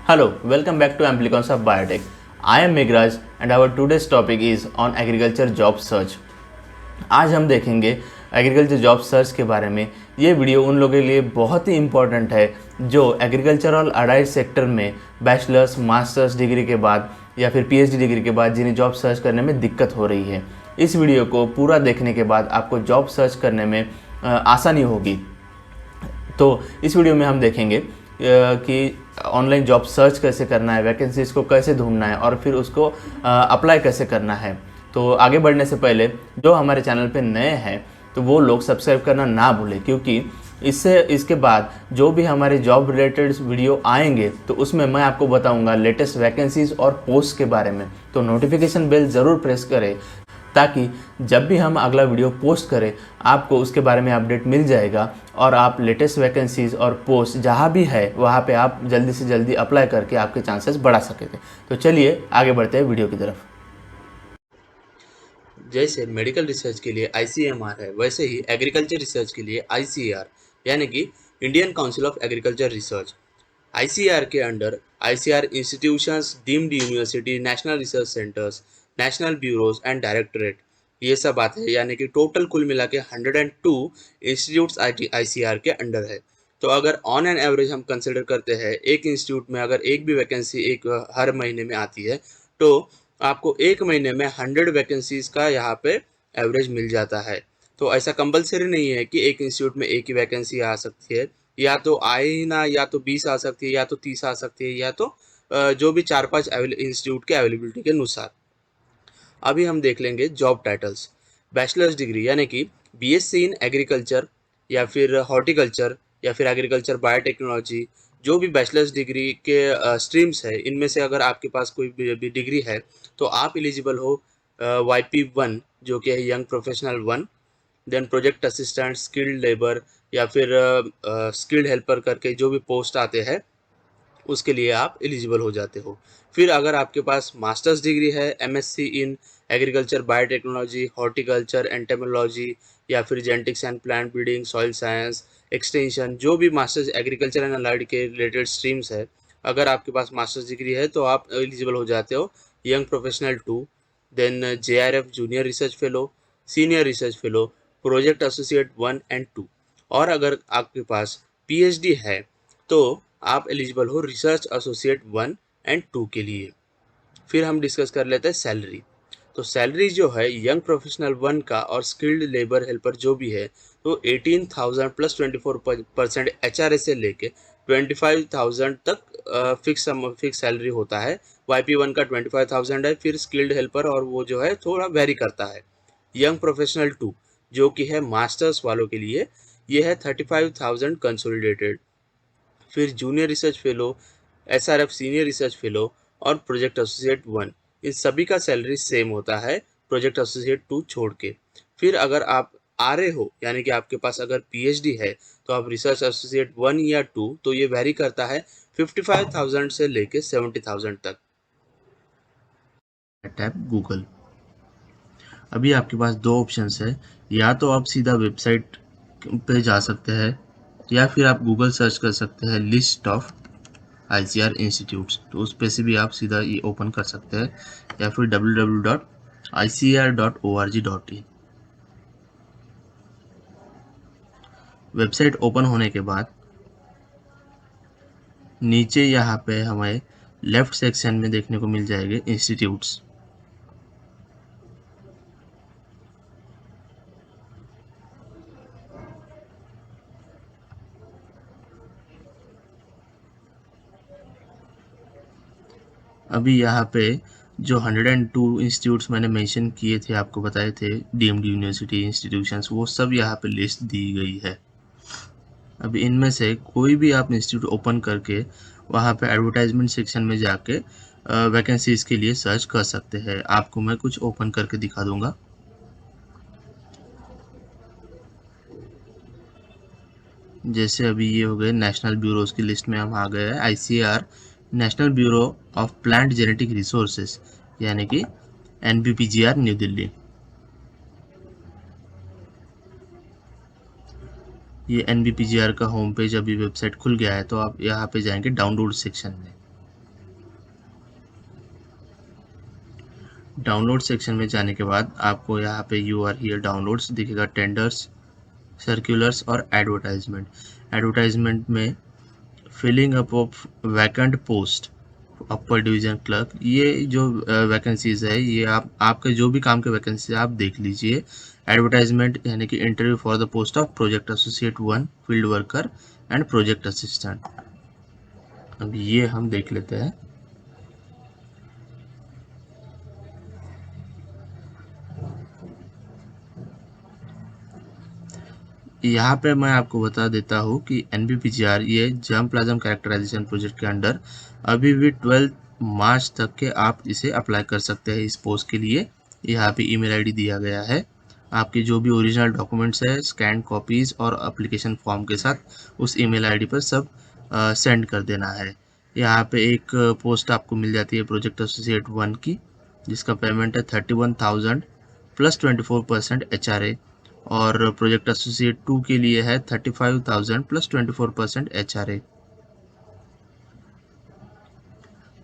Hello, welcome back to Amplicons of Biotech. I am Megraj and our today's topic is on agriculture job search. आज हम देखेंगे agriculture job search के बारे में। ये video उन लोगों के लिए बहुत ही इम्पोर्टेंट है जो एग्रीकल्चर और अलाइड सेक्टर में बैचलर्स मास्टर्स डिग्री के बाद या फिर पीएचडी डिग्री के बाद जिन्हें जॉब सर्च करने में दिक्कत हो रही है। इस वीडियो को पूरा देखने के बाद आपको जॉब सर्च करने में आसानी होगी। तो इस वीडियो में हम देखेंगे कि ऑनलाइन जॉब सर्च कैसे करना है, वैकेंसीज को कैसे ढूंढना है और फिर उसको अप्लाई कैसे करना है। तो आगे बढ़ने से पहले जो हमारे चैनल पे नए हैं तो वो लोग सब्सक्राइब करना ना भूलें, क्योंकि इसके बाद जो भी हमारे जॉब रिलेटेड वीडियो आएंगे तो उसमें मैं आपको बताऊंगा लेटेस्ट वैकेंसीज और पोस्ट के बारे में। तो नोटिफिकेशन बेल ज़रूर प्रेस करें ताकि जब भी हम अगला वीडियो पोस्ट करें आपको उसके बारे में अपडेट मिल जाएगा और आप लेटेस्ट वैकेंसीज और पोस्ट जहाँ भी है वहाँ पे आप जल्दी से जल्दी अप्लाई करके आपके चांसेस बढ़ा सकेंगे। तो चलिए आगे बढ़ते हैं वीडियो की तरफ। जैसे मेडिकल रिसर्च के लिए ICMR है, वैसे ही एग्रीकल्चर रिसर्च के लिए ICAR यानी कि Indian council of agriculture research. ICAR के under ICAR institutions, deemed university, national research centres, national bureaus and directorate, ये सब आते हैं। यानी कि टोटल कुल मिला के 102 इंस्टीट्यूट्स ICAR के अंडर है। तो अगर ऑन एन एवरेज हम कंसिडर करते हैं, एक इंस्टीट्यूट में अगर एक भी वैकेंसी एक हर महीने में आती है तो आपको एक महीने में 100 वैकेंसीज का यहाँ पे एवरेज मिल जाता है। तो ऐसा कंपलसरी नहीं है कि एक इंस्टीट्यूट में एक ही वैकेंसी आ सकती है, या तो आए ही ना, या तो 20 आ सकती है, या तो 30 आ सकती है, या तो जो भी 4-5 इंस्टीट्यूट के अवेलेबिलिटी के अनुसार। अभी हम देख लेंगे जॉब टाइटल्स। बैचलर्स डिग्री यानी कि BSc इन एग्रीकल्चर या फिर हॉर्टिकल्चर या फिर एग्रीकल्चर बायोटेक्नोलॉजी, जो भी बैचलर्स डिग्री के स्ट्रीम्स है, इनमें से अगर आपके पास कोई भी डिग्री है तो आप एलिजिबल हो YP1 जो कि है young professional 1। Then project assistant, skilled labour या फिर स्किल्ड हेल्पर करके जो भी पोस्ट आते हैं उसके लिए आप एलिजिबल हो जाते हो। फिर अगर आपके पास मास्टर्स डिग्री है MSc in agriculture biotechnology, horticulture, entomology या फिर genetics and plant breeding, soil science, extension, जो भी मास्टर्स एग्रीकल्चर एंड अलाइड के रिलेटेड स्ट्रीम्स है, अगर आपके पास मास्टर्स डिग्री है तो आप एलिजिबल हो जाते हो young professional 2। Then JRF junior research fellow, senior research fellow, project associate 1 and 2। और अगर आपके पास PhD है तो आप एलिजिबल हो रिसर्च एसोसिएट 1 एंड 2 के लिए। फिर हम डिस्कस कर लेते हैं सैलरी। तो सैलरी जो है यंग प्रोफेशनल 1 का और स्किल्ड लेबर हेल्पर जो भी है तो 18,000 प्लस 24% HRA से लेके 25,000 तक फिक्स सैलरी होता है। YP1 का 25,000 है, फिर स्किल्ड हेल्पर और वो जो है थोड़ा वेरी करता है। यंग प्रोफेशनल 2 जो कि है मास्टर्स वालों के लिए, ये है 35,000 कंसोलिडेटेड। फिर junior research fellow, SRF senior research fellow और प्रोजेक्ट एसोसिएट 1, इन सभी का सैलरी सेम होता है प्रोजेक्ट एसोसिएट 2 छोड़ के। फिर अगर आप RA हो यानी कि आपके पास अगर PhD है तो आप रिसर्च एसोसिएट 1 या 2, तो ये वेरी करता है 55,000 से लेके 70,000 तक। Tap Google. अभी आपके पास दो ऑप्शंस है, या तो आप सीधा वेबसाइट पे जा सकते हैं या फिर आप गूगल सर्च कर सकते हैं लिस्ट ऑफ ICAR इंस्टीट्यूट्स, तो उस पे से भी आप सीधा ये ओपन कर सकते हैं, या फिर www.icar.org.in। वेबसाइट ओपन होने के बाद नीचे यहाँ पे हमें लेफ्ट सेक्शन में देखने को मिल जाएंगे इंस्टीट्यूट्स। अभी यहाँ पे जो 102 इंस्टीट्यूट्स मैंने मेंशन किए थे, आपको बताए थे डीम्ड यूनिवर्सिटी इंस्टीट्यूशंस, वो सब यहाँ पे लिस्ट दी गई है। अभी इनमें से कोई भी आप इंस्टीट्यूट ओपन करके वहाँ पे एडवर्टाइजमेंट सेक्शन में जाके वैकेंसीज के लिए सर्च कर सकते हैं। आपको मैं कुछ ओपन करके दिखा दूंगा। जैसे अभी ये हो गए नेशनल ब्यूरोज की लिस्ट में हम आ गए हैं। ICAR national bureau of plant genetic resources यानी कि NBPGR न्यू दिल्ली। ये NBPGR का होम पेज अभी वेबसाइट खुल गया है, तो आप यहाँ पे जाएंगे डाउनलोड सेक्शन में। डाउनलोड सेक्शन में जाने के बाद आपको यहाँ पे यू आर हियर डाउनलोड्स दिखेगा, टेंडर्स, सर्कुलर्स और एडवर्टाइजमेंट। एडवर्टाइजमेंट में filling up of vacant post upper division clerk, ये जो वैकेंसीज है ये आपके जो भी काम के वैकेंसी आप देख लीजिए। एडवर्टाइजमेंट यानी कि interview for the post of project associate 1, field worker and project assistant. अब ये हम देख लेते हैं। यहाँ पे मैं आपको बता देता हूँ कि NBPGR ये जर्म प्लाज्म कैरेक्टराइजेशन प्रोजेक्ट के अंडर अभी भी 12 मार्च तक के आप इसे अप्लाई कर सकते हैं इस पोस्ट के लिए। यहाँ पे ईमेल आईडी दिया गया है, आपके जो भी ओरिजिनल डॉक्यूमेंट्स है स्कैन कॉपीज़ और एप्लीकेशन फॉर्म के साथ उस ईमेल आईडी पर सब सेंड कर देना है। यहाँ पे एक पोस्ट आपको मिल जाती है प्रोजेक्ट एसोसिएट 1 की, जिसका पेमेंट है 31,000 प्लस 24% HRA, और प्रोजेक्ट एसोसिएट 2 के लिए है 35,000 प्लस 24% HRA।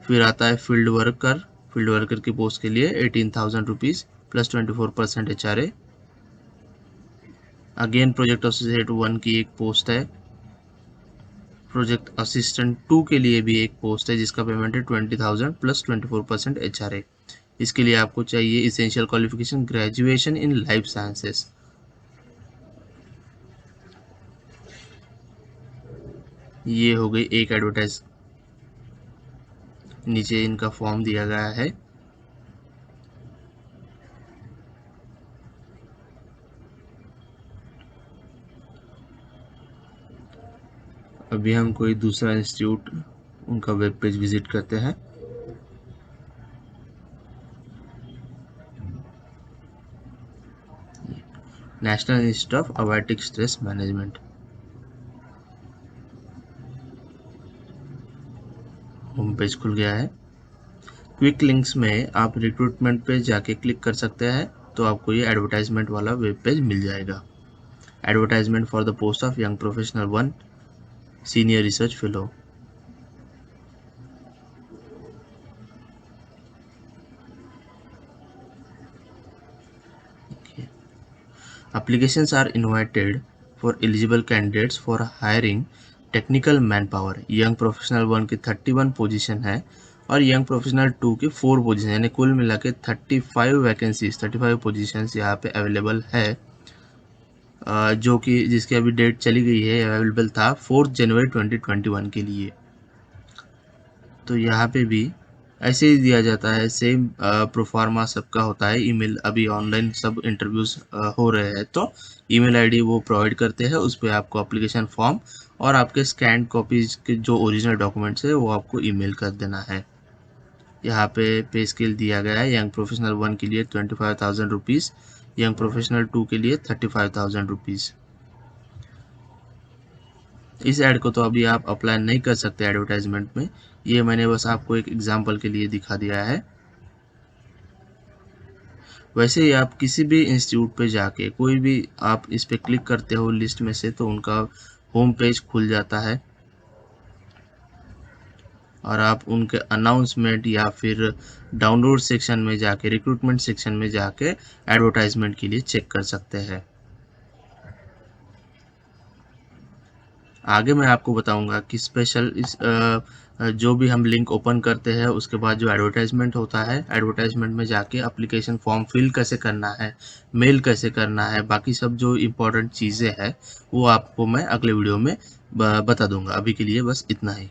फिर आता है फील्ड वर्कर की पोस्ट के लिए 18,000 rupees plus 24% HRA। Again project associate 1 की एक पोस्ट है। प्रोजेक्ट असिस्टेंट 2 के लिए भी एक पोस्ट है जिसका पेमेंट है 20,000 प्लस 24% HRA। इसके लिए आपको चाहिए essential qualification graduation in life sciences. ये हो गई एक एडवर्टाइज, नीचे इनका फॉर्म दिया गया है। अभी हम कोई दूसरा इंस्टीट्यूट उनका वेब पेज विजिट करते हैं। National Institute of Abiotic Stress Management, home page खुल गया है। क्विक लिंक्स में आप रिक्रूटमेंट पे जाके क्लिक कर सकते हैं तो आपको ये एडवर्टाइजमेंट वाला वेब पेज मिल जाएगा। Advertisement for the post of young professional 1 senior research fellow. Applications are invited for eligible candidates for hiring technical man power. Young professional 1 की 31 पोजीशन है और यंग प्रोफेशनल 2 की 4 पोजीशन, यानी कुल मिला के 35 वैकेंसीज 35 पोजीशंस यहाँ पे अवेलेबल है, जो कि जिसकी अभी डेट चली गई है, अवेलेबल था 4 जनवरी 2021 के लिए। तो यहाँ पे भी ऐसे ही दिया जाता है, सेम प्रोफार्मा सबका होता है। ईमेल अभी ऑनलाइन सब इंटरव्यूज हो रहे हैं तो ईमेल आईडी वो प्रोवाइड करते हैं, उस पर आपको एप्लीकेशन फॉर्म और आपके स्कैन कॉपीज के जो ओरिजिनल डॉक्यूमेंट्स है वो आपको ईमेल कर देना है। यहाँ पे स्केल दिया गया है, यंग प्रोफेशनल 1 के लिए 25,000 रुपीज़, यंग प्रोफेशनल 2 के लिए 35,000 रुपीज़। इस ऐड को तो अभी आप अप्लाई नहीं कर सकते एडवर्टाइजमेंट में, ये मैंने बस आपको एक एग्जांपल के लिए दिखा दिया है। वैसे ही आप किसी भी इंस्टीट्यूट पे जाके कोई भी आप इस पे क्लिक करते हो लिस्ट में से तो उनका होम पेज खुल जाता है और आप उनके अनाउंसमेंट या फिर डाउनलोड सेक्शन में जाके, रिक्रूटमेंट सेक्शन में जाके एडवर्टाइजमेंट के लिए चेक कर सकते हैं। आगे मैं आपको बताऊंगा कि स्पेशल इस जो भी हम लिंक ओपन करते हैं उसके बाद जो एडवर्टाइजमेंट होता है, एडवर्टाइजमेंट में जाके एप्लीकेशन फॉर्म फिल कैसे करना है, मेल कैसे करना है, बाकी सब जो इम्पोर्टेंट चीज़ें हैं वो आपको मैं अगले वीडियो में बता दूंगा। अभी के लिए बस इतना ही।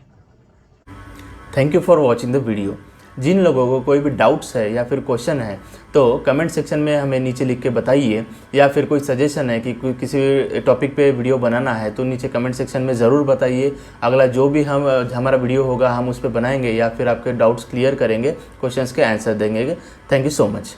Thank you for watching the video. जिन लोगों को कोई भी डाउट्स है या फिर क्वेश्चन है तो कमेंट सेक्शन में हमें नीचे लिख के बताइए, या फिर कोई सजेशन है कि कोई किसी टॉपिक पे वीडियो बनाना है तो नीचे कमेंट सेक्शन में ज़रूर बताइए। अगला जो भी हमारा वीडियो होगा हम उस पर बनाएंगे या फिर आपके डाउट्स क्लियर करेंगे, क्वेश्चंस के आंसर देंगे। Thank you so much.